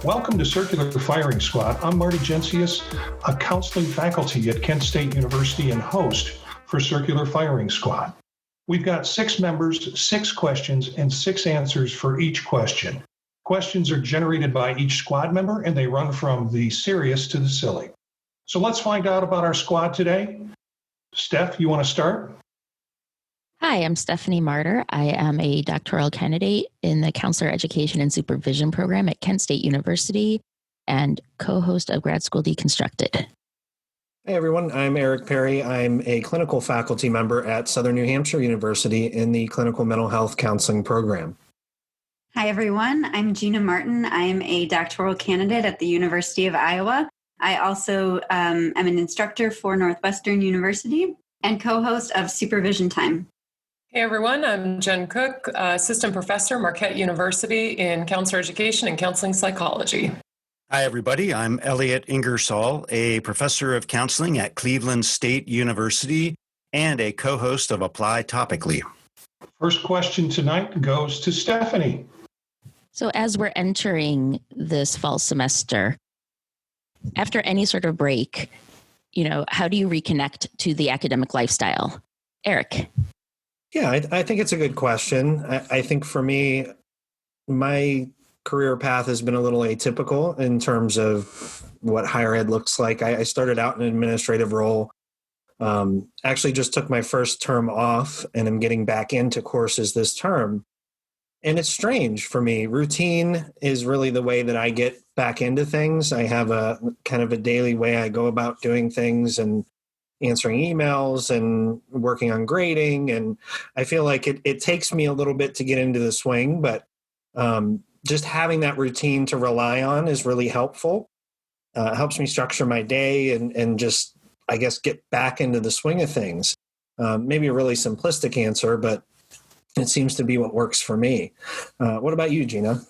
Welcome to Circular Firing Squad. I'm Marty Gencius, a counseling faculty at Kent State University and host for Circular Firing Squad. We've got 6 members, 6 questions, and 6 answers for each question. Questions are generated by each squad member, and they run from the serious to the silly. So let's find out about our squad today. Steph, you want to start? Hi, I'm Stephanie Martyr. I am a doctoral candidate in the Counselor Education and Supervision program at Kent State University and co-host of Grad School Deconstructed. Hey everyone, I'm Eric Perry. I'm a clinical faculty member at Southern New Hampshire University in the Clinical Mental Health Counseling program. Hi everyone, I'm Gina Martin. I'm a doctoral candidate at the University of Iowa. I also am an instructor for Northwestern University and co-host of Supervision Time. Hey everyone, I'm Jen Cook, assistant professor, Marquette University in counselor education and counseling psychology. Hi everybody, I'm Elliot Ingersoll, a professor of counseling at Cleveland State University and a co-host of Apply Topically. First question tonight goes to Stephanie. So as we're entering this fall semester, after any sort of break, how do you reconnect to the academic lifestyle? Eric. Yeah, I think it's a good question. I think for me, my career path has been a little atypical in terms of what higher ed looks like. I started out in an administrative role, actually just took my first term off and I'm getting back into courses this term. And it's strange for me. Routine is really the way that I get back into things. I have a kind of a daily way I go about doing things and answering emails and working on grading. And I feel like it takes me a little bit to get into the swing, but just having that routine to rely on is really helpful. It helps me structure my day and just, I guess, get back into the swing of things. Maybe a really simplistic answer, but it seems to be what works for me. What about you, Gina?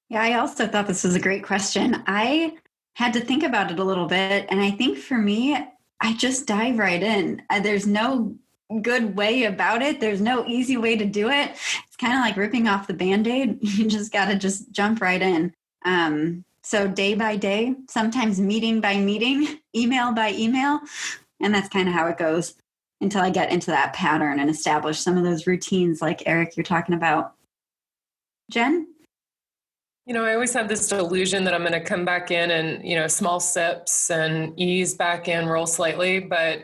Yeah, I also thought this was a great question. I had to think about it a little bit. And I think for me, I just dive right in. There's no good way about it. There's no easy way to do it. It's kind of like ripping off the Band-Aid. You just got to just jump right in. So day by day, sometimes meeting by meeting, email by email. And that's kind of how it goes until I get into that pattern and establish some of those routines like Eric, you're talking about. Jen? I always have this delusion that I'm going to come back in and, small sips and ease back in real slightly. But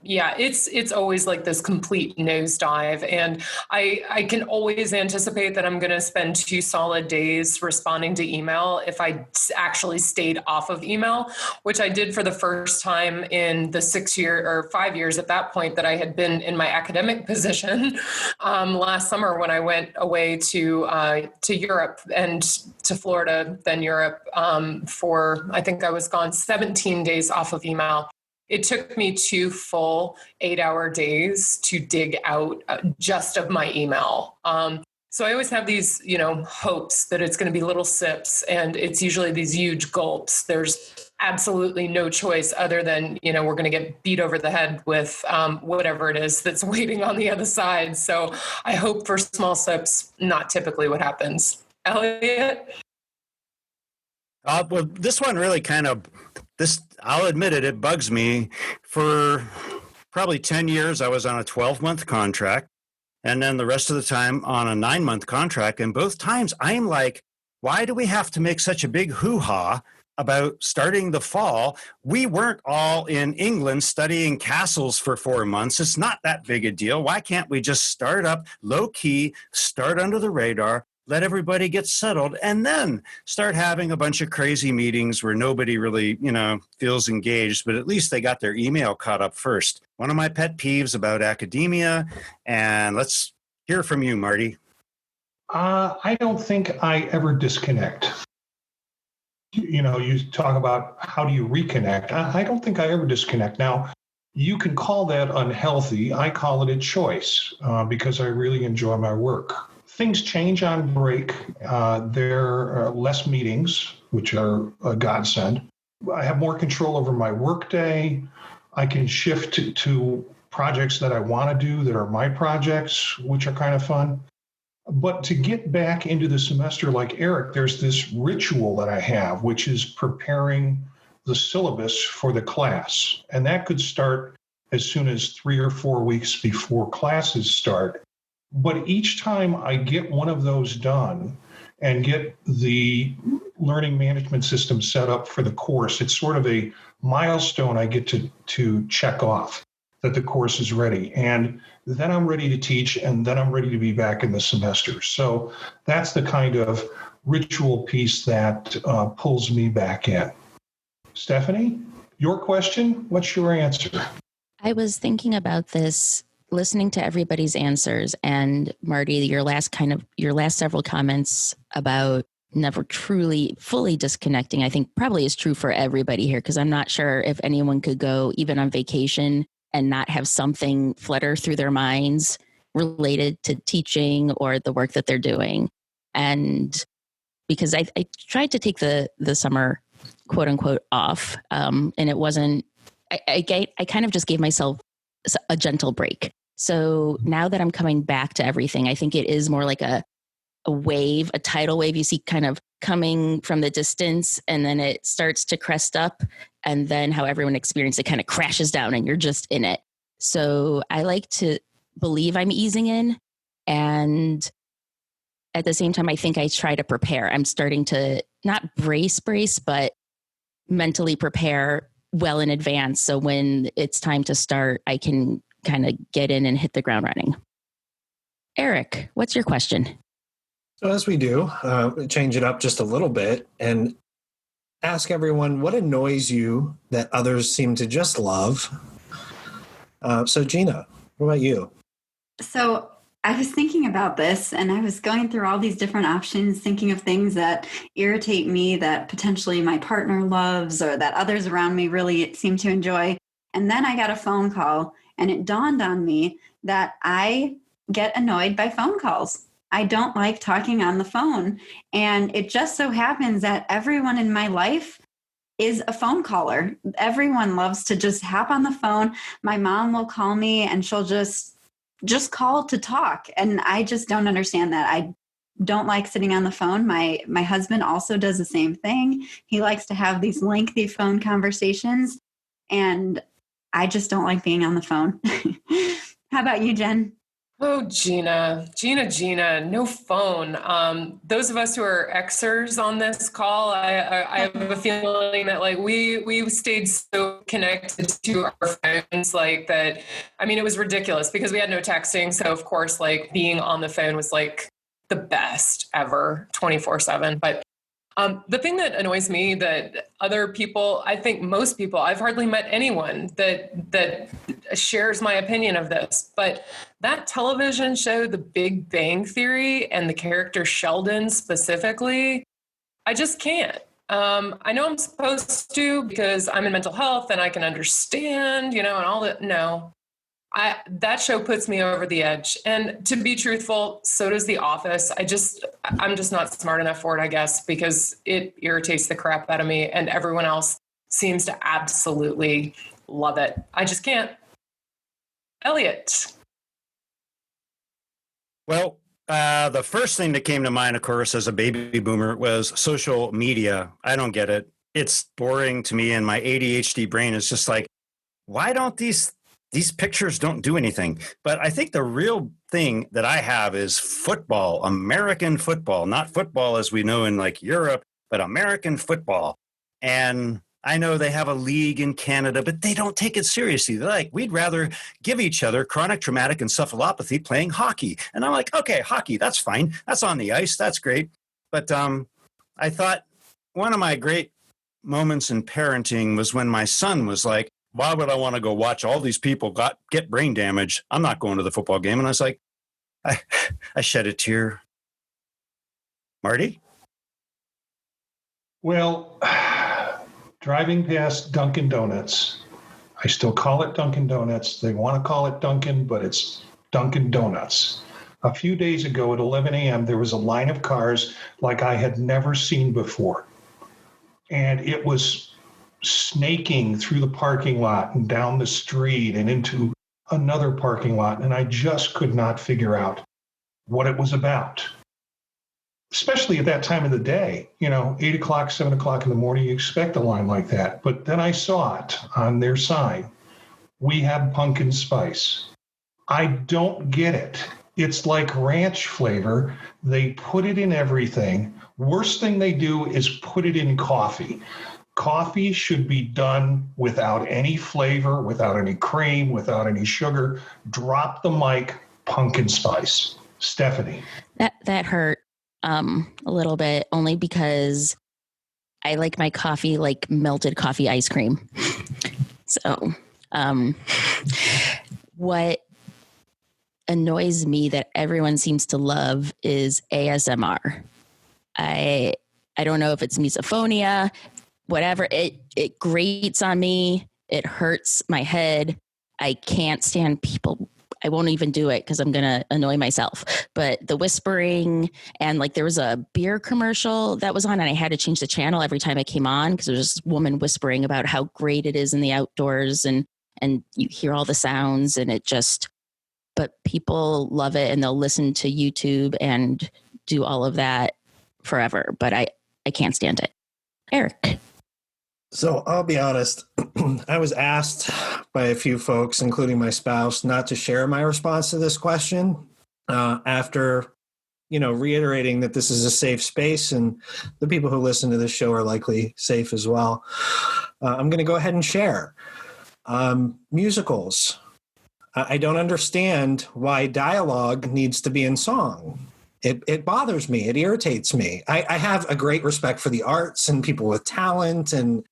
it's always like this complete nosedive. And I can always anticipate that I'm going to spend 2 solid days responding to email if I actually stayed off of email, which I did for the first time in the 5 years at that point that I had been in my academic position last summer when I went away to Europe and to Florida, then Europe, for, I think I was gone 17 days off of email. It took me 2 full 8-hour days to dig out just of my email. So I always have these, hopes that it's going to be little sips, and it's usually these huge gulps. There's absolutely no choice other than, we're going to get beat over the head with whatever it is that's waiting on the other side. So I hope for small sips, not typically what happens. Elliot? Well, this one really I'll admit it bugs me. For probably 10 years, I was on a 12-month contract, and then the rest of the time on a 9-month contract. And both times I'm like, why do we have to make such a big hoo-ha about starting the fall? We weren't all in England studying castles for 4 months. It's not that big a deal. Why can't we just start up low-key, start under the radar, let everybody get settled, and then start having a bunch of crazy meetings where nobody really, feels engaged, but at least they got their email caught up first. One of my pet peeves about academia, and let's hear from you, Marty. I don't think I ever disconnect. You talk about how do you reconnect. I don't think I ever disconnect. Now, you can call that unhealthy. I call it a choice because I really enjoy my work. Things change on break. There are less meetings, which are a godsend. I have more control over my workday. I can shift to projects that I want to do that are my projects, which are kind of fun. But to get back into the semester like Eric, there's this ritual that I have, which is preparing the syllabus for the class. And that could start as soon as 3 or 4 weeks before classes start. But each time I get one of those done and get the learning management system set up for the course, it's sort of a milestone I get to check off that the course is ready. And then I'm ready to teach, and then I'm ready to be back in the semester. So that's the kind of ritual piece that pulls me back in. Stephanie, your question, what's your answer? I was thinking about this, listening to everybody's answers, and Marty, your last several comments about never truly fully disconnecting, I think probably is true for everybody here, because I'm not sure if anyone could go even on vacation and not have something flutter through their minds related to teaching or the work that they're doing. And because I tried to take the summer, quote unquote, off, and it wasn't, I kind of just gave myself a gentle break. So now that I'm coming back to everything, I think it is more like a wave, a tidal wave you see kind of coming from the distance, and then it starts to crest up, and then how everyone experiences it kind of crashes down and you're just in it. So I like to believe I'm easing in, and at the same time, I think I try to prepare. I'm starting to not brace, but mentally prepare well in advance. So when it's time to start, I can kind of get in and hit the ground running. Eric, what's your question? So as we do, change it up just a little bit and ask everyone what annoys you that others seem to just love. So Gina, what about you? So I was thinking about this, and I was going through all these different options, thinking of things that irritate me that potentially my partner loves or that others around me really seem to enjoy. And then I got a phone call, and it dawned on me that I get annoyed by phone calls. I don't like talking on the phone. And it just so happens that everyone in my life is a phone caller. Everyone loves to just hop on the phone. My mom will call me and she'll just call to talk. And I just don't understand that. I don't like sitting on the phone. My husband also does the same thing. He likes to have these lengthy phone conversations, and I just don't like being on the phone. How about you, Jen? Oh, Gina, no phone. Those of us who are Xers on this call, I have a feeling that like we stayed so connected to our phones like that. I mean, it was ridiculous because we had no texting. So of course, like being on the phone was like the best ever 24/7. But the thing that annoys me that other people, I think most people, I've hardly met anyone that shares my opinion of this, but that television show, The Big Bang Theory, and the character Sheldon specifically, I just can't. I know I'm supposed to because I'm in mental health and I can understand, and all that. No. That show puts me over the edge. And to be truthful, so does The Office. I'm just not smart enough for it, I guess, because it irritates the crap out of me and everyone else seems to absolutely love it. I just can't. Elliot. Well, the first thing that came to mind, of course, as a baby boomer was social media. I don't get it. It's boring to me, and my ADHD brain is just like, why don't these pictures don't do anything? But I think the real thing that I have is football, American football, not football as we know in like Europe, but American football. And I know they have a league in Canada, but they don't take it seriously. They're like, we'd rather give each other chronic traumatic encephalopathy playing hockey. And I'm like, okay, hockey, that's fine. That's on the ice. That's great. But I thought one of my great moments in parenting was when my son was like, why would I want to go watch all these people get brain damage? I'm not going to the football game. And I was like, I shed a tear. Marty? Well, driving past Dunkin' Donuts, I still call it Dunkin' Donuts. They want to call it Dunkin', but it's Dunkin' Donuts. A few days ago at 11 a.m., there was a line of cars like I had never seen before. And it was snaking through the parking lot and down the street and into another parking lot. And I just could not figure out what it was about. Especially at that time of the day, 8 o'clock, 7 o'clock in the morning, you expect a line like that. But then I saw it on their sign. We have pumpkin spice. I don't get it. It's like ranch flavor. They put it in everything. Worst thing they do is put it in coffee. Coffee should be done without any flavor, without any cream, without any sugar. Drop the mic, pumpkin spice. Stephanie. That hurt a little bit, only because I like my coffee like melted coffee ice cream. So what annoys me that everyone seems to love is ASMR. I don't know if it's misophonia, whatever. It grates on me. It hurts my head. I can't stand people. I won't even do it because I'm going to annoy myself. But the whispering, and like there was a beer commercial that was on and I had to change the channel every time it came on because there was this woman whispering about how great it is in the outdoors, and you hear all the sounds, and but people love it and they'll listen to YouTube and do all of that forever. But I can't stand it. Eric. So I'll be honest, I was asked by a few folks, including my spouse, not to share my response to this question after, reiterating that this is a safe space and the people who listen to this show are likely safe as well. I'm going to go ahead and share. Musicals. I don't understand why dialogue needs to be in song. It bothers me. It irritates me. I have a great respect for the arts and people with talent, and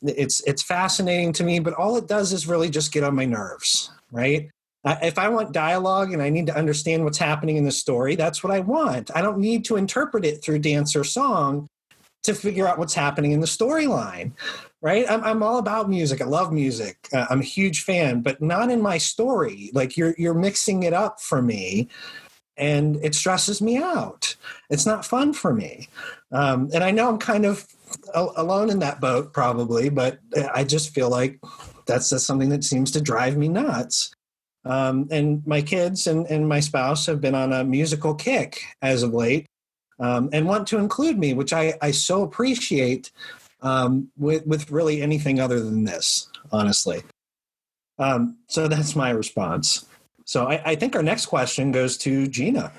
it's fascinating to me, but all it does is really just get on my nerves, right? If I want dialogue and I need to understand what's happening in the story, that's what I want. I don't need to interpret it through dance or song to figure out what's happening in the storyline, right? I'm all about music. I love music. I'm a huge fan, but not in my story. Like you're mixing it up for me, and it stresses me out. It's not fun for me. And I know I'm kind of alone in that boat probably, but I just feel like that's just something that seems to drive me nuts. And my kids and my spouse have been on a musical kick as of late, and want to include me, which I so appreciate, with really anything other than this, honestly. So that's my response. So I think our next question goes to Gina.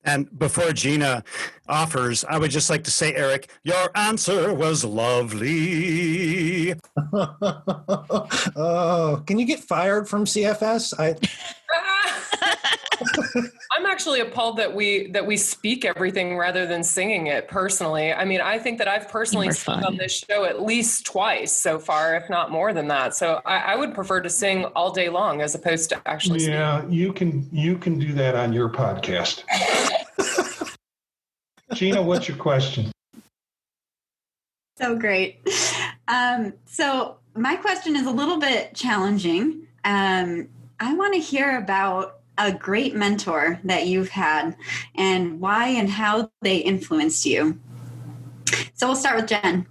And before Gina offers, I would just like to say, Eric, your answer was lovely. Oh, can you get fired from CFS? I'm actually appalled that we speak everything rather than singing it personally. I mean, I think that I've personally sung on this show at least twice so far, if not more than that. So I would prefer to sing all day long as opposed to actually speaking. Yeah, you can do that on your podcast. Gina, what's your question? So great. So my question is a little bit challenging. I want to hear about a great mentor that you've had and why and how they influenced you. So we'll start with Jen.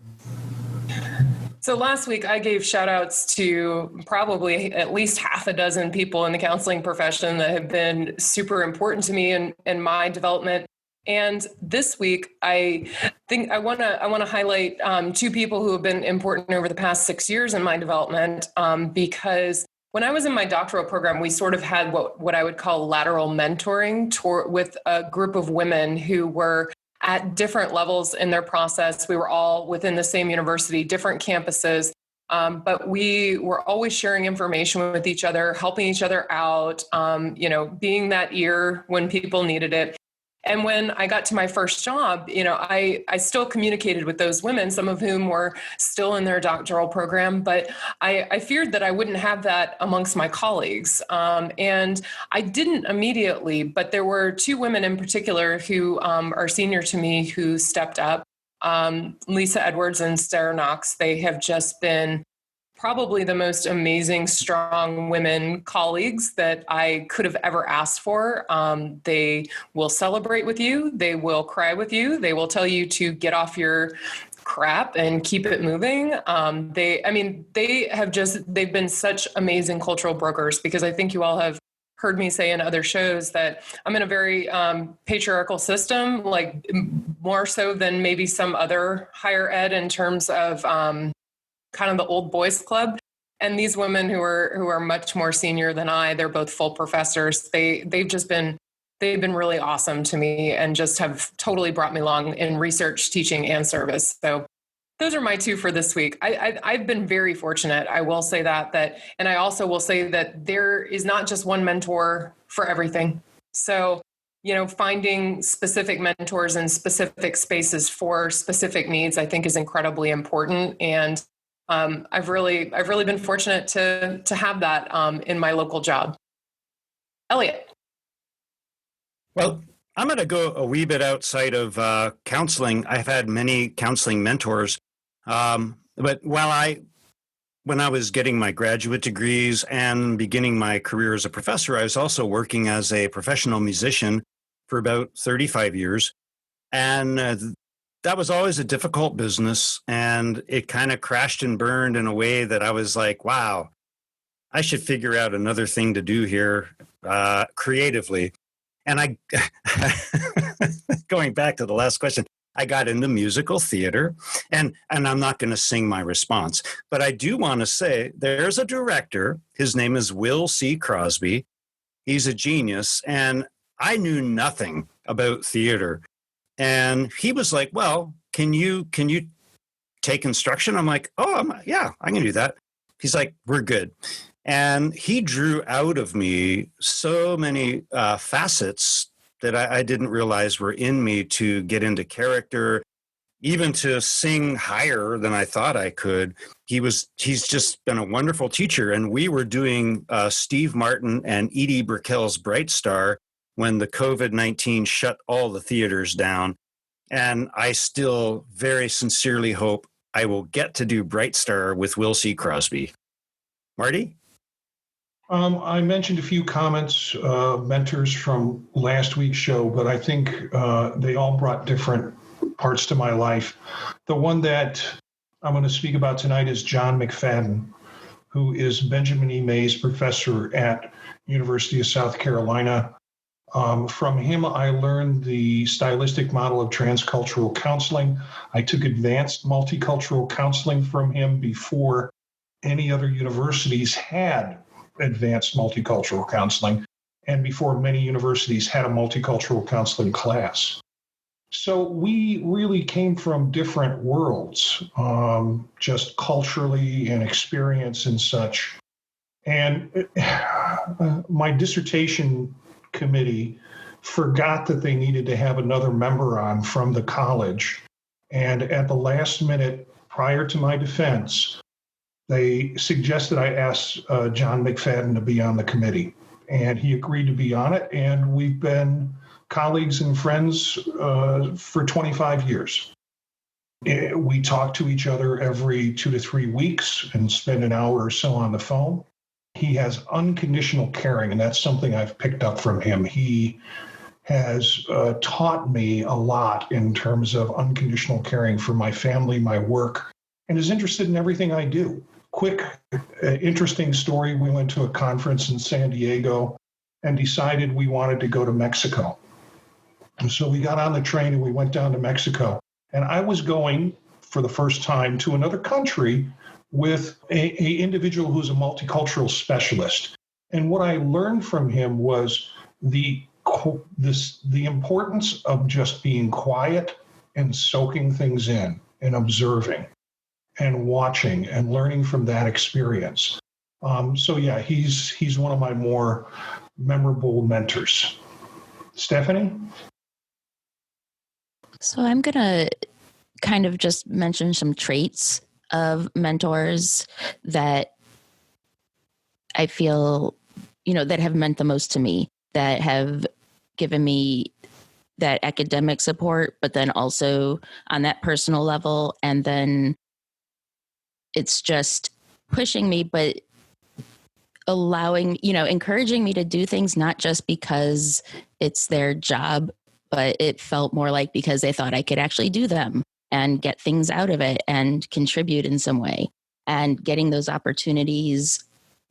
So last week I gave shout outs to probably at least half a dozen people in the counseling profession that have been super important to me in my development. And this week, I think I want to highlight two people who have been important over the past 6 years in my development, because when I was in my doctoral program, we sort of had what I would call lateral mentoring with a group of women who were at different levels in their process. We were all within the same university, different campuses, but we were always sharing information with each other, helping each other out, being that ear when people needed it. And when I got to my first job, I still communicated with those women, some of whom were still in their doctoral program, but I feared that I wouldn't have that amongst my colleagues. And I didn't immediately, but there were two women in particular who are senior to me who stepped up, Lisa Edwards and Sarah Knox. They have just been probably the most amazing, strong women colleagues that I could have ever asked for. They will celebrate with you. They will cry with you. They will tell you to get off your crap and keep it moving. They've been such amazing cultural brokers, because I think you all have heard me say in other shows that I'm in a very patriarchal system, like more so than maybe some other higher ed in terms of kind of the old boys club. And these women who are much more senior than they're both full professors. They've been really awesome to me and just have totally brought me along in research, teaching, and service. So those are my two for this week. I've been very fortunate. I will say that, and I also will say that there is not just one mentor for everything. So, finding specific mentors in specific spaces for specific needs, I think is incredibly important. And I've really been fortunate to have that in my local job. Elliot. Well, I'm going to go a wee bit outside of counseling. I've had many counseling mentors, but when I was getting my graduate degrees and beginning my career as a professor, I was also working as a professional musician for about 35 years. And that was always a difficult business. And it kind of crashed and burned in a way that I was like, wow, I should figure out another thing to do here creatively. And I, going back to the last question, I got into musical theater, and I'm not going to sing my response, but I do want to say there's a director. His name is Will C. Crosby. He's a genius, and I knew nothing about theater. And he was like, well, can you take instruction? I'm like, yeah, I can do that. He's like, we're good. And he drew out of me so many facets that I didn't realize were in me to get into character, even to sing higher than I thought I could. He's just been a wonderful teacher. And we were doing Steve Martin and Edie Brickell's Bright Star when the COVID-19 shut all the theaters down. And I still very sincerely hope I will get to do Bright Star with Will C. Crosby. Marty? I mentioned a few comments, mentors from last week's show, but I think they all brought different parts to my life. The one that I'm going to speak about tonight is John McFadden, who is Benjamin E. Mays professor at University of South Carolina. From him, I learned the stylistic model of transcultural counseling. I took advanced multicultural counseling from him before any other universities had advanced multicultural counseling, and before many universities had a multicultural counseling class. So we really came from different worlds, just culturally and experience and such. And my dissertation committee forgot that they needed to have another member on from the college. And at the last minute, prior to my defense, they suggested I ask John McFadden to be on the committee. And he agreed to be on it. And we've been colleagues and friends for 25 years. We talk to each other every 2 to 3 weeks and spend an hour or so on the phone. He has unconditional caring, and that's something I've picked up from him. He has taught me a lot in terms of unconditional caring for my family, my work, and is interested in everything I do. Quick, interesting story. We went to a conference in San Diego and decided we wanted to go to Mexico. And so we got on the train and we went down to Mexico. And I was going for the first time to another country with a individual who's a multicultural specialist. And what I learned from him was the importance of just being quiet and soaking things in and observing and watching and learning from that experience. So yeah, he's one of my more memorable mentors. Stephanie? So I'm going to kind of just mention some traits of mentors that I feel, that have meant the most to me, that have given me that academic support, but then also on that personal level. And then it's just pushing me, but allowing, encouraging me to do things, not just because it's their job, but it felt more like because they thought I could actually do them and get things out of it and contribute in some way. And getting those opportunities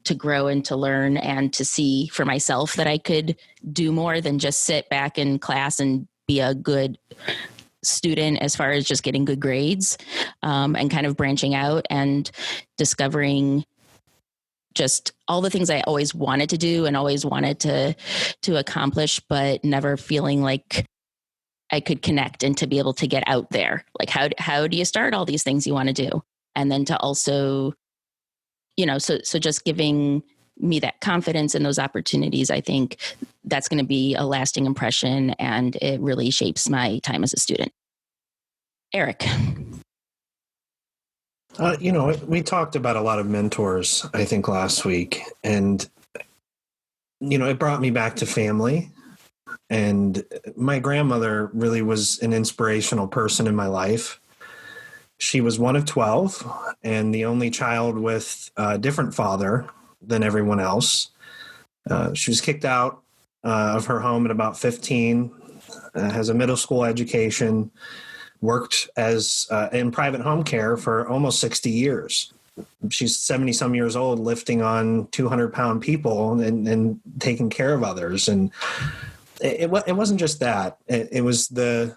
to grow and to learn and to see for myself that I could do more than just sit back in class and be a good student as far as just getting good grades, and kind of branching out and discovering just all the things I always wanted to do and always wanted to accomplish, but never feeling like I could connect and to be able to get out there. Like, how do you start all these things you want to do? And then to also, so just giving me that confidence and those opportunities, I think that's going to be a lasting impression, and it really shapes my time as a student. Eric. We talked about a lot of mentors, I think, last week, and, it brought me back to family. And my grandmother really was an inspirational person in my life. She was one of 12 and the only child with a different father than everyone else. She was kicked out of her home at about 15, has a middle school education, worked as in private home care for almost 60 years. She's 70 some years old, lifting on 200-pound people and taking care of others. And it wasn't just that. It was the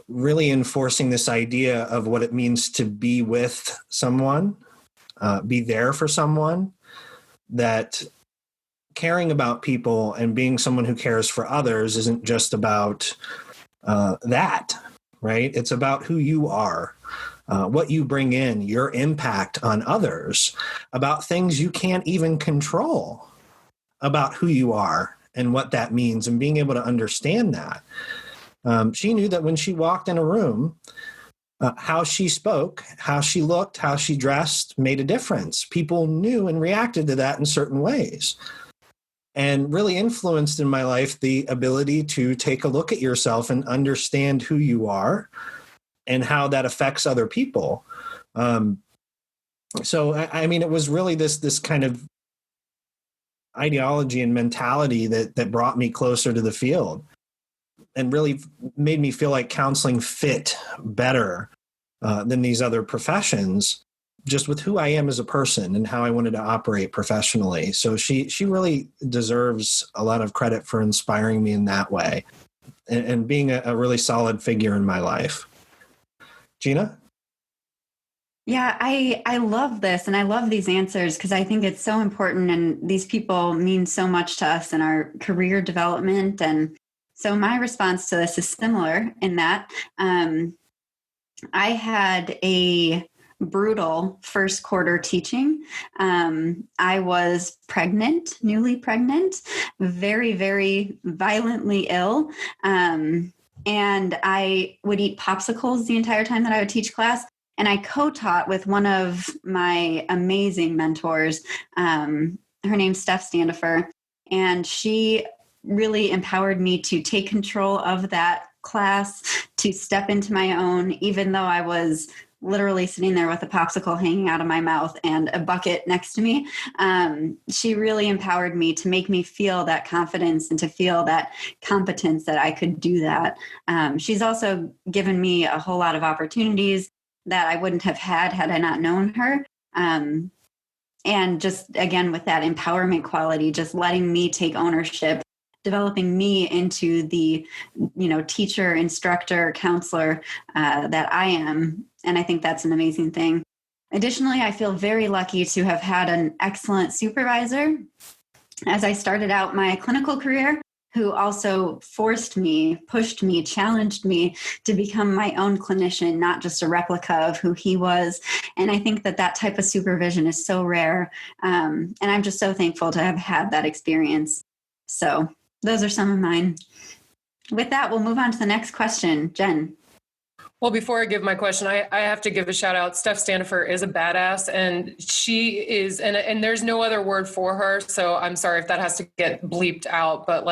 really enforcing this idea of what it means to be with someone, be there for someone, that caring about people and being someone who cares for others isn't just about that, right? It's about who you are, what you bring in, your impact on others, about things you can't even control, about who you are and what that means, and being able to understand that. She knew that when she walked in a room, how she spoke, how she looked, how she dressed made a difference. People knew and reacted to that in certain ways, and really influenced in my life the ability to take a look at yourself and understand who you are and how that affects other people. So, it was really this kind of ideology and mentality that brought me closer to the field and really made me feel like counseling fit better than these other professions, just with who I am as a person and how I wanted to operate professionally. So she really deserves a lot of credit for inspiring me in that way and being a really solid figure in my life. Gina? Yeah, I love this, and I love these answers because I think it's so important, and these people mean so much to us in our career development. And so my response to this is similar in that I had a brutal first quarter teaching. I was pregnant, newly pregnant, very, very violently ill. And I would eat popsicles the entire time that I would teach class. And I co-taught with one of my amazing mentors. Her name's Steph Standifer. And she really empowered me to take control of that class, to step into my own, even though I was literally sitting there with a popsicle hanging out of my mouth and a bucket next to me. She really empowered me to make me feel that confidence and to feel that competence that I could do that. She's also given me a whole lot of opportunities that I wouldn't have had I not known her. And just, again, with that empowerment quality, just letting me take ownership, developing me into the, teacher, instructor, counselor that I am. And I think that's an amazing thing. Additionally, I feel very lucky to have had an excellent supervisor as I started out my clinical career, who also forced me, pushed me, challenged me to become my own clinician, not just a replica of who he was. And I think that type of supervision is so rare. And I'm just so thankful to have had that experience. So those are some of mine. With that, we'll move on to the next question. Jen. Well, before I give my question, I have to give a shout out. Steph Standifer is a badass, and she is, and there's no other word for her. So I'm sorry if that has to get bleeped out, but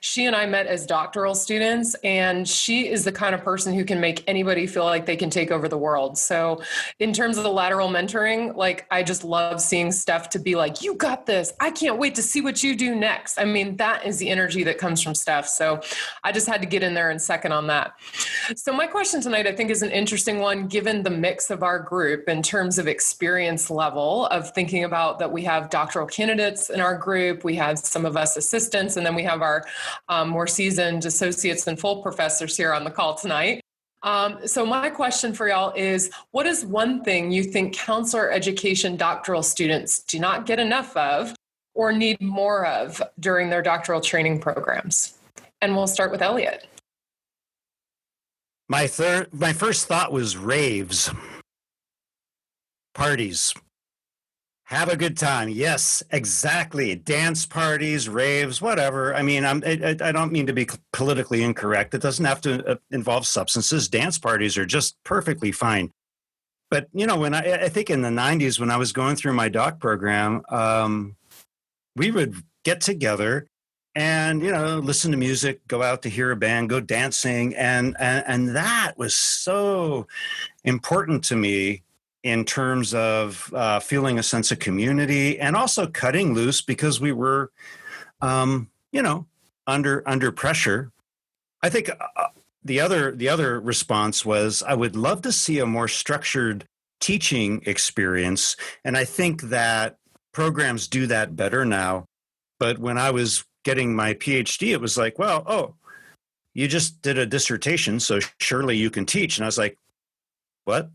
she and I met as doctoral students, and she is the kind of person who can make anybody feel like they can take over the world. So in terms of the lateral mentoring, I just love seeing Steph to be like, you got this. I can't wait to see what you do next. That is the energy that comes from Steph. So I just had to get in there and second on that. So my question tonight tonight, I think, is an interesting one, given the mix of our group in terms of experience level of thinking about that we have doctoral candidates in our group, we have some of us assistants, and then we have our more seasoned associates and full professors here on the call tonight. So my question for y'all is, what is one thing you think counselor education doctoral students do not get enough of or need more of during their doctoral training programs? And we'll start with Elliot. My first thought was raves, parties. Have a good time. Yes, exactly. Dance parties, raves, whatever. I mean, I don't mean to be politically incorrect. It doesn't have to involve substances. Dance parties are just perfectly fine. But, you know, when I think in the 90s, when I was going through my doc program, we would get together and, you know, listen to music, go out to hear a band, go dancing. And that was so important to me in terms of feeling a sense of community and also cutting loose because we were, you know, under pressure. I think the other response was I would love to see a more structured teaching experience. And I think that programs do that better now. But when I was getting my PhD, it was like, well, oh, you just did a dissertation, so surely you can teach. And I was like, what?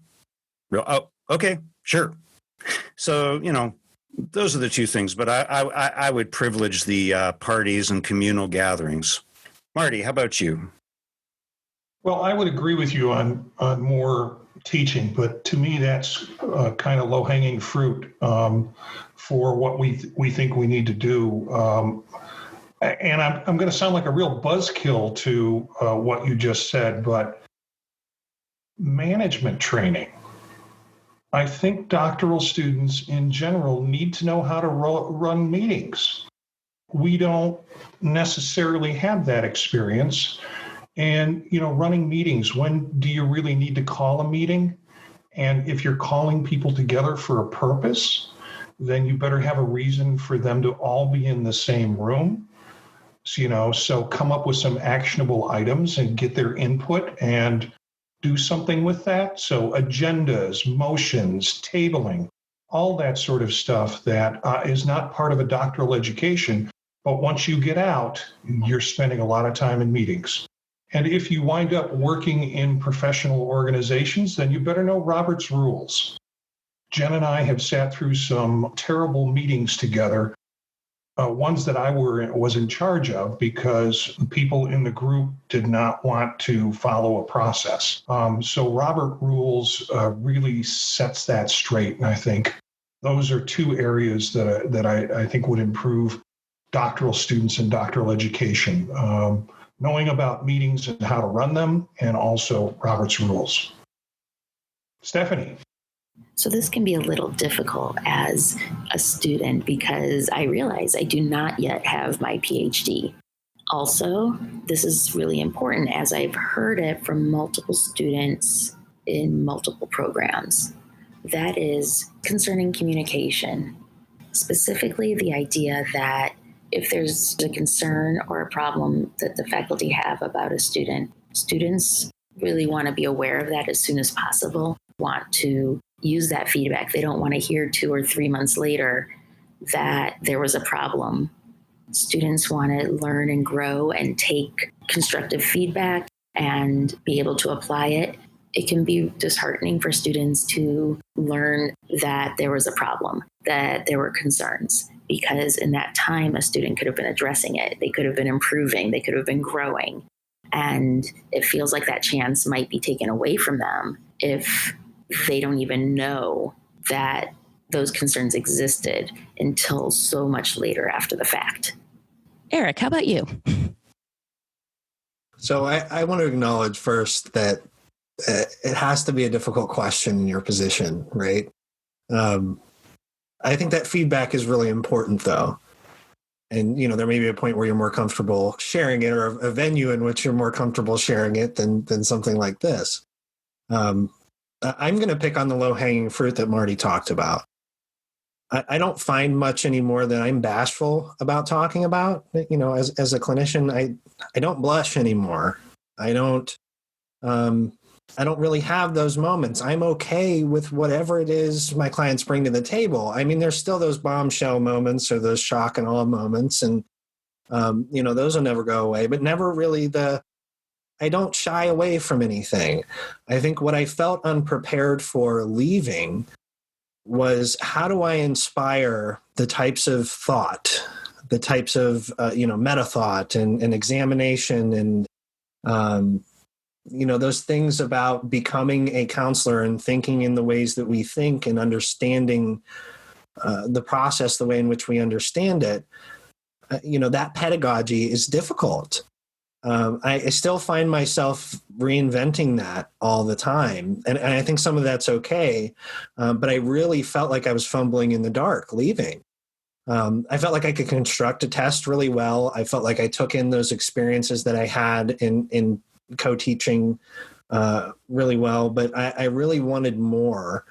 Oh, okay, sure. So, you know, those are the two things. But I would privilege the parties and communal gatherings. Marty, how about you? Well, I would agree with you on more teaching, but to me, that's kind of low-hanging fruit for what we think we need to do. And I'm going to sound like a real buzzkill to what you just said, but management training. I think doctoral students in general need to know how to run meetings. We don't necessarily have that experience. And, you know, running meetings, when do you really need to call a meeting? And if you're calling people together for a purpose, then you better have a reason for them to all be in the same room. So, you know, so come up with some actionable items and get their input and do something with that. So agendas, motions, tabling, all that sort of stuff that is not part of a doctoral education. But once you get out, you're spending a lot of time in meetings. And if you wind up working in professional organizations, then you better know Robert's rules. Jen and I have sat through some terrible meetings together, ones that I was in charge of because people in the group did not want to follow a process. So Robert rules really sets that straight. And I think those are two areas that I think would improve doctoral students and doctoral education. Knowing about meetings and how to run them, and also Robert's rules. Stephanie. So this can be a little difficult as a student because I realize I do not yet have my PhD. Also, this is really important as I've heard it from multiple students in multiple programs. That is concerning communication, specifically the idea that if there's a concern or a problem that the faculty have about a student, students really want to be aware of that as soon as possible, want to use that feedback. They don't want to hear 2 or 3 months later that there was a problem. Students want to learn and grow and take constructive feedback and be able to apply it. It can be disheartening for students to learn that there was a problem, that there were concerns, because in that time, a student could have been addressing it. They could have been improving. They could have been growing. And it feels like that chance might be taken away from them if they don't even know that those concerns existed until so much later after the fact. Eric, how about you? So I want to acknowledge first that it has to be a difficult question in your position, right? I think that feedback is really important, though. And, you know, there may be a point where you're more comfortable sharing it, or a venue in which you're more comfortable sharing it than something like this. I'm going to pick on the low-hanging fruit that Marty talked about. I don't find much anymore that I'm bashful about talking about. You know, as a clinician, I don't blush anymore. I don't I don't really have those moments. I'm okay with whatever it is my clients bring to the table. I mean, there's still those bombshell moments or those shock and awe moments. And, those will never go away, but never really I don't shy away from anything. I think what I felt unprepared for leaving was, how do I inspire the types of thought, the types of, meta thought and examination and, those things about becoming a counselor and thinking in the ways that we think and understanding the process the way in which we understand it. That pedagogy is difficult. I still find myself reinventing that all the time. And I think some of that's okay. But I really felt like I was fumbling in the dark leaving. I felt like I could construct a test really well. I felt like I took in those experiences that I had in co-teaching really well. But I really wanted more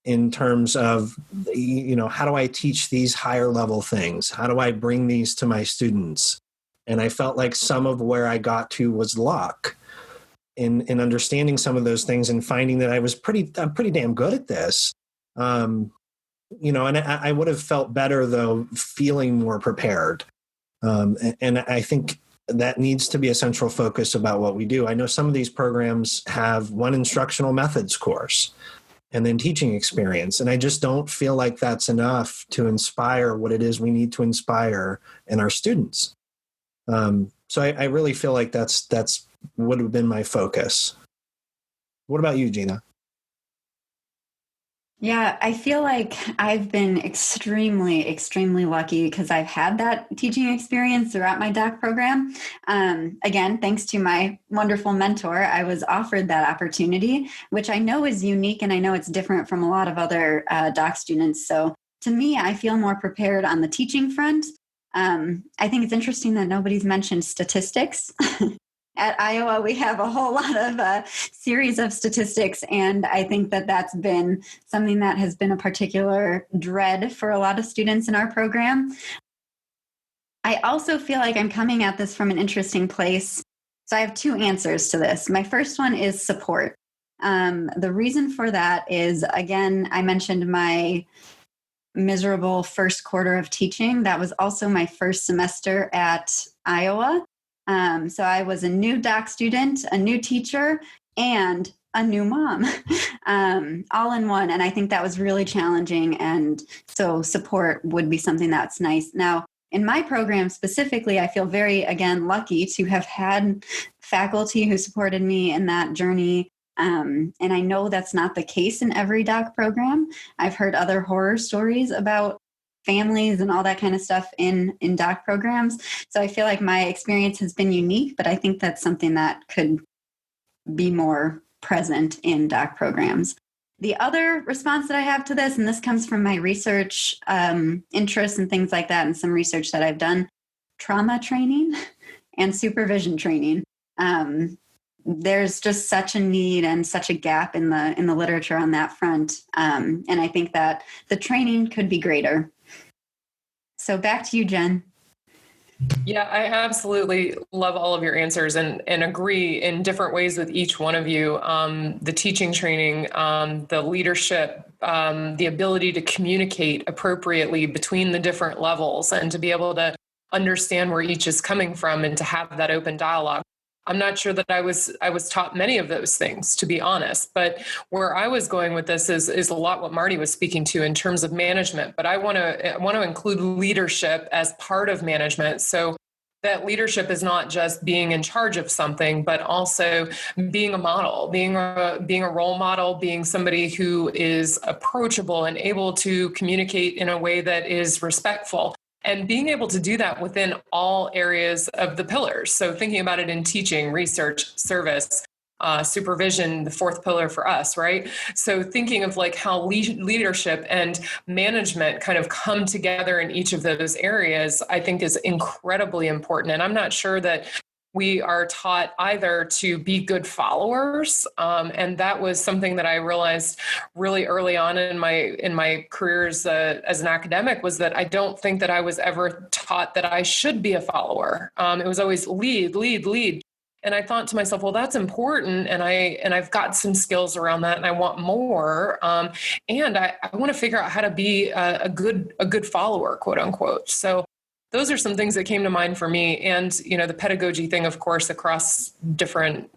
in terms of, how do I teach these higher level things? How do I bring these to my students? And I felt like some of where I got to was luck in understanding some of those things and finding that I'm pretty damn good at this. And I would have felt better though, feeling more prepared. And I think that needs to be a central focus about what we do. I know some of these programs have one instructional methods course and then teaching experience. And I just don't feel like that's enough to inspire what it is we need to inspire in our students. So I really feel like that's would have been my focus. What about you, Gina? Yeah, I feel like I've been extremely, extremely lucky because I've had that teaching experience throughout my doc program. Again, thanks to my wonderful mentor, I was offered that opportunity, which I know is unique and I know it's different from a lot of other doc students. So to me, I feel more prepared on the teaching front. I think it's interesting that nobody's mentioned statistics. At Iowa, we have a whole lot of series of statistics, and I think that that's been something that has been a particular dread for a lot of students in our program. I also feel like I'm coming at this from an interesting place. So I have two answers to this. My first one is support. The reason for that is, again, I mentioned my miserable first quarter of teaching. That was also my first semester at Iowa. So I was a new doc student, a new teacher, and a new mom, all in one. And I think that was really challenging. And so support would be something that's nice. Now, in my program specifically, I feel very, again, lucky to have had faculty who supported me in that journey. And I know that's not the case in every doc program. I've heard other horror stories about families and all that kind of stuff in doc programs. So I feel like my experience has been unique, but I think that's something that could be more present in doc programs. The other response that I have to this, and this comes from my research interests and things like that, and some research that I've done, trauma training and supervision training. There's just such a need and such a gap in the literature on that front. And I think that the training could be greater. So back to you, Jen. Yeah, I absolutely love all of your answers and agree in different ways with each one of you. The teaching training, the leadership, the ability to communicate appropriately between the different levels and to be able to understand where each is coming from and to have that open dialogue. I'm not sure that I was taught many of those things, to be honest, but where I was going with this is a lot what Marty was speaking to in terms of management, but I want to include leadership as part of management. So that leadership is not just being in charge of something, but also being a model, being a role model, being somebody who is approachable and able to communicate in a way that is respectful. And being able to do that within all areas of the pillars. So thinking about it in teaching, research, service, supervision, the fourth pillar for us, right? So thinking of like how leadership and management kind of come together in each of those areas, I think is incredibly important. And I'm not sure that we are taught either to be good followers, and that was something that I realized really early on in my career as an academic, was that I don't think that I was ever taught that I should be a follower. It was always lead. And I thought to myself, well, that's important. And I've got some skills around that and I want more. And I want to figure out how to be a good follower, quote unquote. So those are some things that came to mind for me. And, the pedagogy thing, of course, across different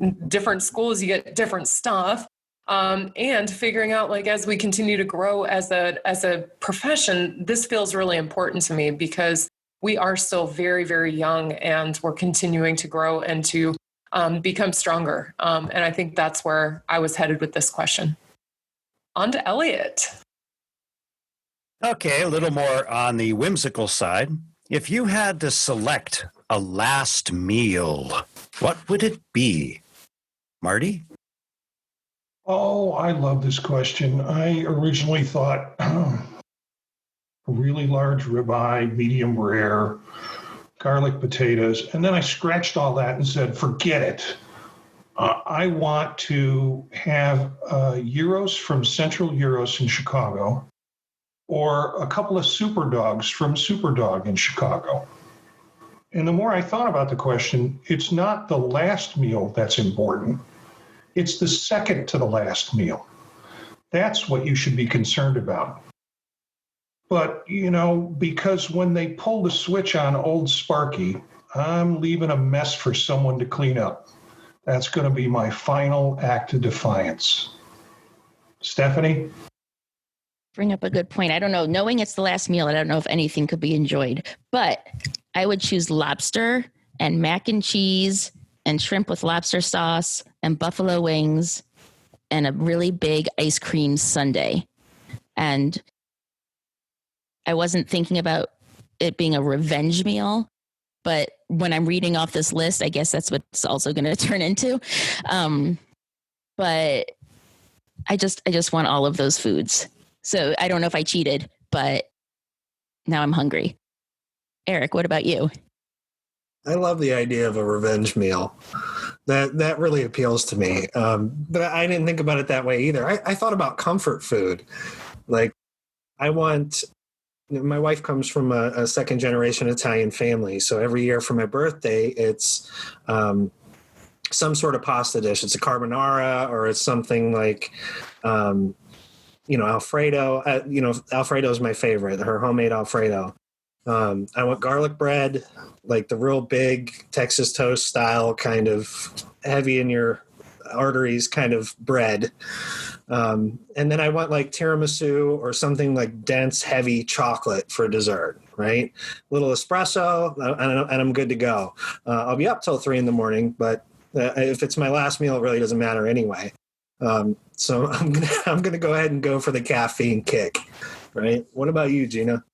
schools, you get different stuff. And figuring out, like, as we continue to grow as a profession, this feels really important to me because we are still very, very young and we're continuing to grow and to become stronger. And I think that's where I was headed with this question. On to Elliot. Okay, a little more on the whimsical side. If you had to select a last meal, what would it be? Marty? Oh, I love this question. I originally thought a really large ribeye, medium rare, garlic potatoes, and then I scratched all that and said, forget it. I want to have gyros from Central Gyros in Chicago, or a couple of super dogs from Superdog in Chicago. And the more I thought about the question, it's not the last meal that's important. It's the second to the last meal. That's what you should be concerned about. But, because when they pull the switch on Old Sparky, I'm leaving a mess for someone to clean up. That's going to be my final act of defiance. Stephanie? Bring up a good point. I don't know. Knowing it's the last meal, I don't know if anything could be enjoyed. But I would choose lobster and mac and cheese and shrimp with lobster sauce and buffalo wings and a really big ice cream sundae. And I wasn't thinking about it being a revenge meal, but when I'm reading off this list, I guess that's what it's also going to turn into. But I just want all of those foods. So I don't know if I cheated, but now I'm hungry. Eric, what about you? I love the idea of a revenge meal. That really appeals to me. But I didn't think about it that way either. I thought about comfort food. Like, my wife comes from a second generation Italian family. So every year for my birthday, it's some sort of pasta dish. It's a carbonara, or it's something like, Alfredo. Alfredo is my favorite, her homemade Alfredo. I want garlic bread, like the real big Texas toast style, kind of heavy in your arteries kind of bread. And then I want like tiramisu or something like dense, heavy chocolate for dessert, right? A little espresso, and I'm good to go. I'll be up till 3 a.m, but if it's my last meal, it really doesn't matter anyway. So I'm gonna go ahead and go for the caffeine kick, right? What about you, Gina?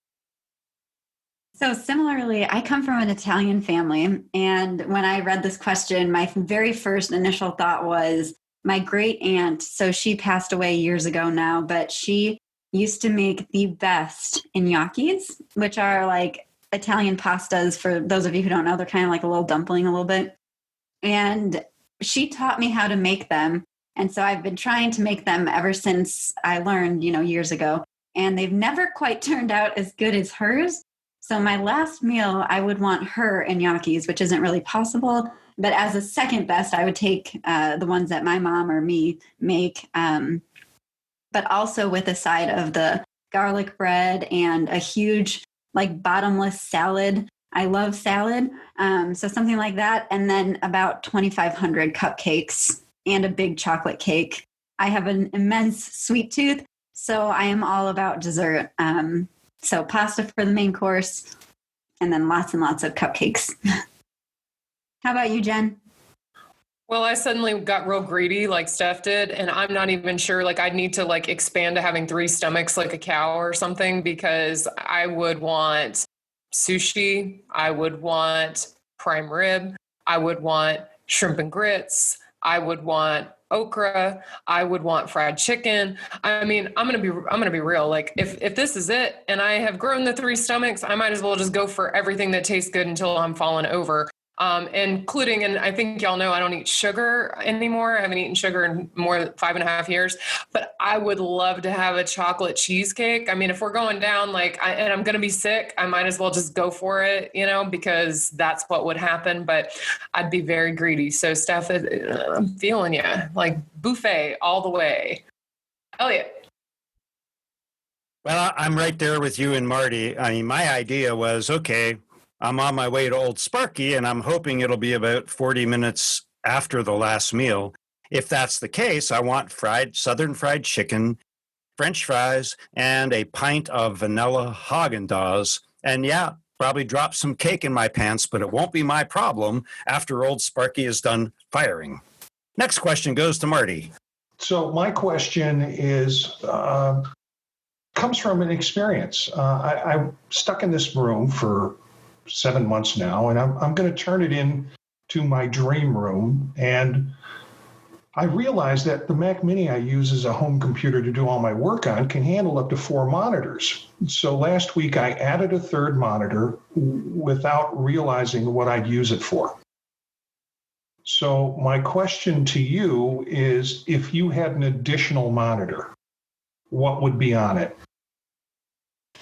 So similarly, I come from an Italian family. And when I read this question, my very first initial thought was my great aunt. So she passed away years ago now, but she used to make the best gnocchis, which are like Italian pastas. For those of you who don't know, they're kind of like a little dumpling a little bit. And she taught me how to make them. And so I've been trying to make them ever since I learned, years ago. And they've never quite turned out as good as hers. So my last meal, I would want her gnocchis, which isn't really possible. But as a second best, I would take the ones that my mom or me make, but also with a side of the garlic bread and a huge, like, bottomless salad. I love salad. So something like that. And then about 2,500 cupcakes and a big chocolate cake. I have an immense sweet tooth, so I am all about dessert. So pasta for the main course, and then lots and lots of cupcakes. How about you, Jen? Well, I suddenly got real greedy like Steph did, and I'm not even sure, like, I'd need to like expand to having 3 stomachs like a cow or something, because I would want sushi, I would want prime rib, I would want shrimp and grits, I would want okra, I would want fried chicken. I mean, I'm going to be real. Like, if this is it and I have grown the 3 stomachs, I might as well just go for everything that tastes good until I'm falling over. including, and I think y'all know I don't eat sugar anymore. I haven't eaten sugar in more than 5.5 years, but I would love to have a chocolate cheesecake. I mean, if we're going down and I'm going to be sick, I might as well just go for it, because that's what would happen, but I'd be very greedy. So Steph, I'm feeling you, like buffet all the way. Elliot. Well, I'm right there with you and Marty. I mean, my idea was, okay, I'm on my way to Old Sparky and I'm hoping it'll be about 40 minutes after the last meal. If that's the case, I want Southern fried chicken, French fries, and a pint of vanilla Haagen-Dazs. And yeah, probably drop some cake in my pants, but it won't be my problem after Old Sparky is done firing. Next question goes to Marty. So my question is, comes from an experience. I'm stuck in this room for 7 months now, and I'm going to turn it into my dream room. And I realized that the Mac Mini I use as a home computer to do all my work on can handle up to 4 monitors. So last week I added a third monitor without realizing what I'd use it for. So my question to you is, if you had an additional monitor, what would be on it?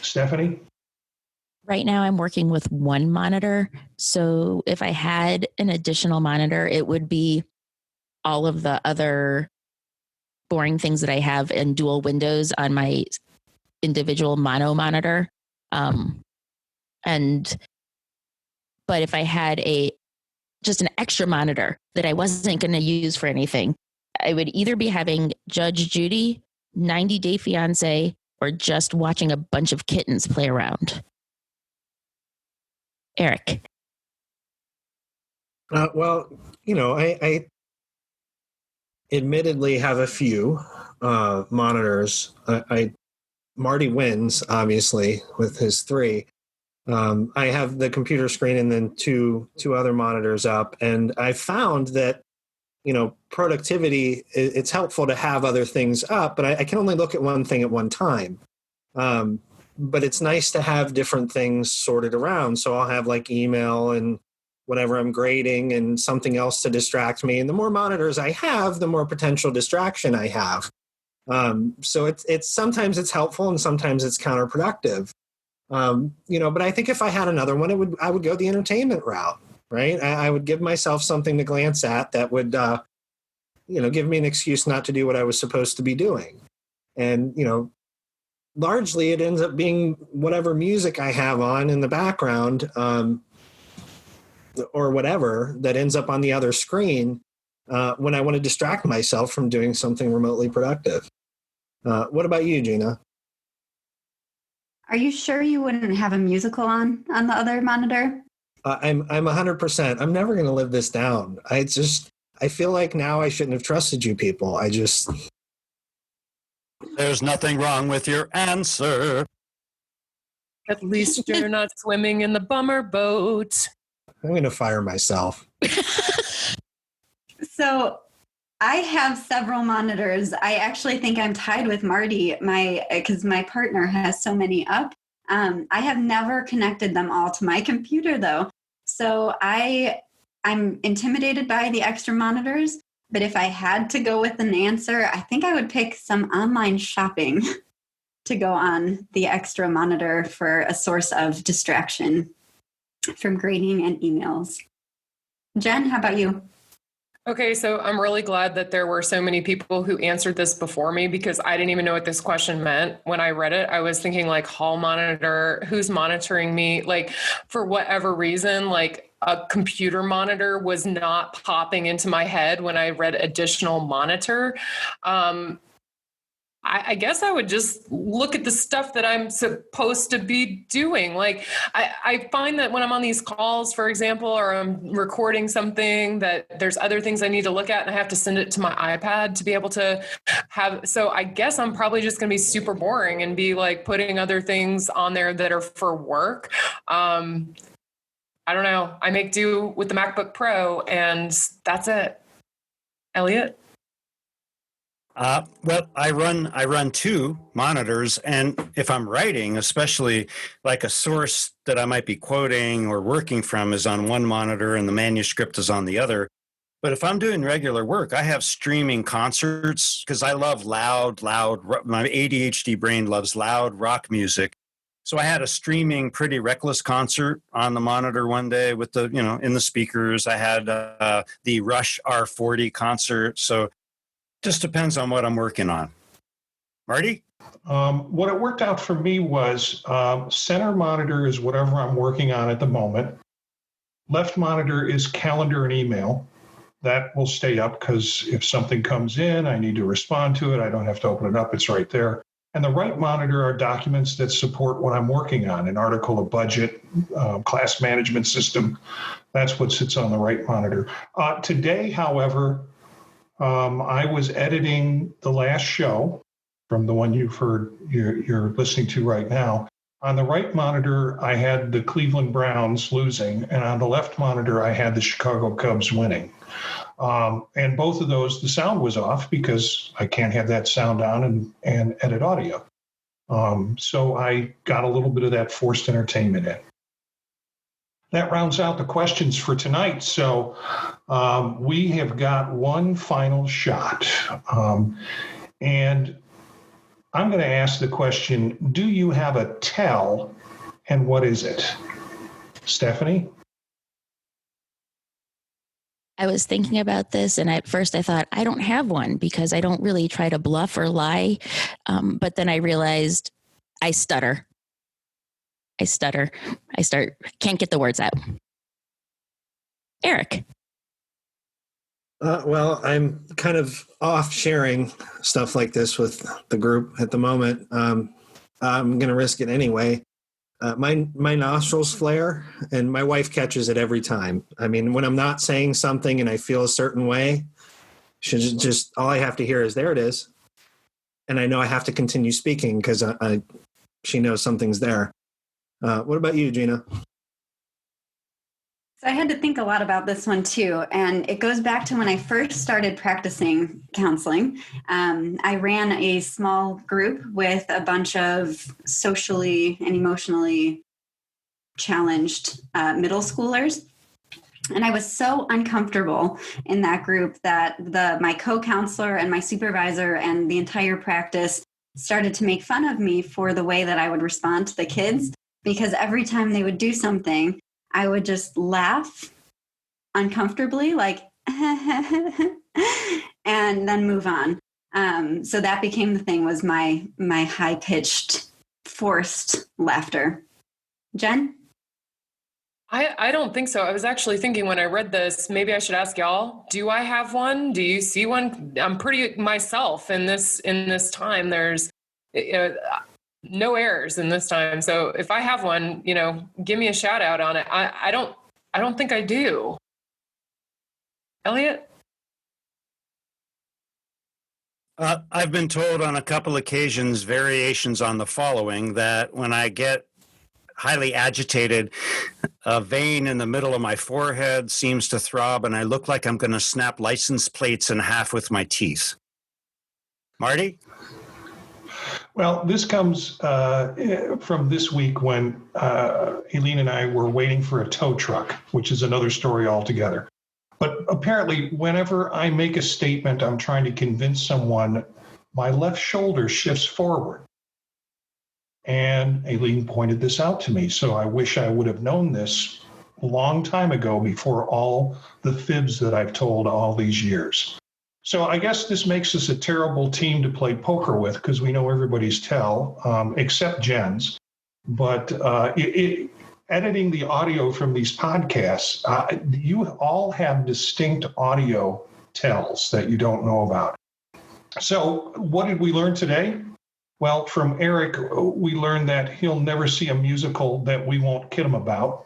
Stephanie? Right now, I'm working with one monitor. So if I had an additional monitor, it would be all of the other boring things that I have in dual windows on my individual mono monitor. But if I had just an extra monitor that I wasn't going to use for anything, I would either be having Judge Judy, 90 Day Fiance, or just watching a bunch of kittens play around. Eric. Well, I admittedly have a few monitors. Marty wins, obviously, with his 3. I have the computer screen and then two other monitors up, and I found that productivity, it's helpful to have other things up, but I can only look at one thing at one time. But it's nice to have different things sorted around. So I'll have like email and whatever I'm grading and something else to distract me. And the more monitors I have, the more potential distraction I have. So it's sometimes it's helpful and sometimes it's counterproductive. But I think if I had another one, I would go the entertainment route, right? I would give myself something to glance at that would, give me an excuse not to do what I was supposed to be doing. And, largely it ends up being whatever music I have on in the background, or whatever that ends up on the other screen when I want to distract myself from doing something remotely productive. What about you, Gina? Are you sure you wouldn't have a musical on the other monitor? I'm 100%. I'm never going to live this down. I feel like now I shouldn't have trusted you people. There's nothing wrong with your answer. At least you're not swimming in the bummer boat. I'm going to fire myself. So I have several monitors. I actually think I'm tied with Marty, because my partner has so many up. I have never connected them all to my computer, though. So I'm intimidated by the extra monitors. But if I had to go with an answer, I think I would pick some online shopping to go on the extra monitor for a source of distraction from grading and emails. Jen, how about you? Okay, so I'm really glad that there were so many people who answered this before me, because I didn't even know what this question meant. When I read it, I was thinking like hall monitor, who's monitoring me? Like for whatever reason, like a computer monitor was not popping into my head when I read additional monitor. I guess I would just look at the stuff that I'm supposed to be doing. Like I find that when I'm on these calls, for example, or I'm recording something, that there's other things I need to look at and I have to send it to my iPad to be able to have. So I guess I'm probably just going to be super boring and be like putting other things on there that are for work. I don't know. I make do with the MacBook Pro and that's it. Elliot? Well, I run two monitors, and if I'm writing, especially like a source that I might be quoting or working from is on one monitor and the manuscript is on the other. But if I'm doing regular work, I have streaming concerts because I love loud. My ADHD brain loves loud rock music. So I had a streaming Pretty Reckless concert on the monitor one day with the, in the speakers. I had the Rush R40 concert. So just depends on what I'm working on. Marty? What it worked out for me was center monitor is whatever I'm working on at the moment. Left monitor is calendar and email. That will stay up because if something comes in, I need to respond to it. I don't have to open it up. It's right there. And the right monitor are documents that support what I'm working on, an article, a budget, class management system. That's what sits on the right monitor. Today, however, I was editing the last show from the one you're listening to right now. On the right monitor, I had the Cleveland Browns losing, and on the left monitor, I had the Chicago Cubs winning. And both of those, the sound was off because I can't have that sound on and edit audio. So I got a little bit of that forced entertainment in. That rounds out the questions for tonight. So we have got one final shot. And I'm going to ask the question, do you have a tell, and what is it? Stephanie? I was thinking about this, and at first I thought, I don't have one because I don't really try to bluff or lie. But then I realized I stutter. Can't get the words out. Eric. Well, I'm kind of off sharing stuff like this with the group at the moment. I'm going to risk it anyway. My nostrils flare, and my wife catches it every time. I mean, when I'm not saying something and I feel a certain way, she just all I have to hear is, there it is. And I know I have to continue speaking because she knows something's there. What about you, Gina? So I had to think a lot about this one too. And it goes back to when I first started practicing counseling. I ran a small group with a bunch of socially and emotionally challenged middle schoolers. And I was so uncomfortable in that group that my co-counselor and my supervisor and the entire practice started to make fun of me for the way that I would respond to the kids, because every time they would do something, I would just laugh uncomfortably, like, and then move on. So that became the thing, was my high-pitched, forced laughter. Jen? I don't think so. I was actually thinking when I read this, maybe I should ask y'all, do I have one? Do you see one? I'm pretty myself in this time. There's no errors in this time. So if I have one, give me a shout out on it. I don't think I do. Elliot? I've been told on a couple occasions, variations on the following, that when I get highly agitated, a vein in the middle of my forehead seems to throb, and I look like I'm going to snap license plates in half with my teeth. Marty? Well, this comes from this week when Aileen and I were waiting for a tow truck, which is another story altogether. But apparently, whenever I make a statement, I'm trying to convince someone, my left shoulder shifts forward. And Aileen pointed this out to me. So I wish I would have known this a long time ago, before all the fibs that I've told all these years. So I guess this makes us a terrible team to play poker with, because we know everybody's tell, except Jen's. But editing the audio from these podcasts, you all have distinct audio tells that you don't know about. So what did we learn today? Well, from Eric, we learned that he'll never see a musical that we won't kid him about.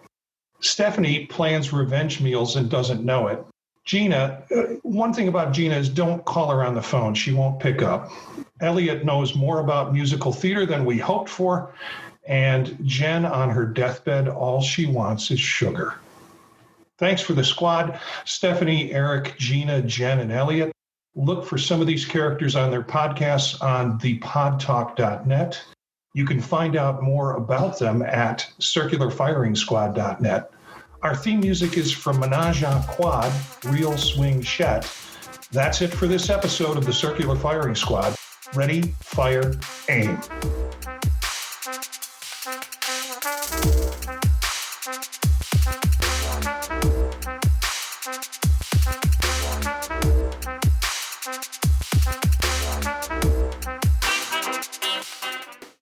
Stephanie plans revenge meals and doesn't know it. Gina, one thing about Gina is don't call her on the phone. She won't pick up. Elliot knows more about musical theater than we hoped for. And Jen, on her deathbed, all she wants is sugar. Thanks for the squad, Stephanie, Eric, Gina, Jen, and Elliot. look for some of these characters on their podcasts on thepodtalk.net. You can find out more about them at circularfiringsquad.net. Our theme music is from Menage a Quad, Real Swing Shet. That's it for this episode of the Circular Firing Squad. Ready, fire, aim.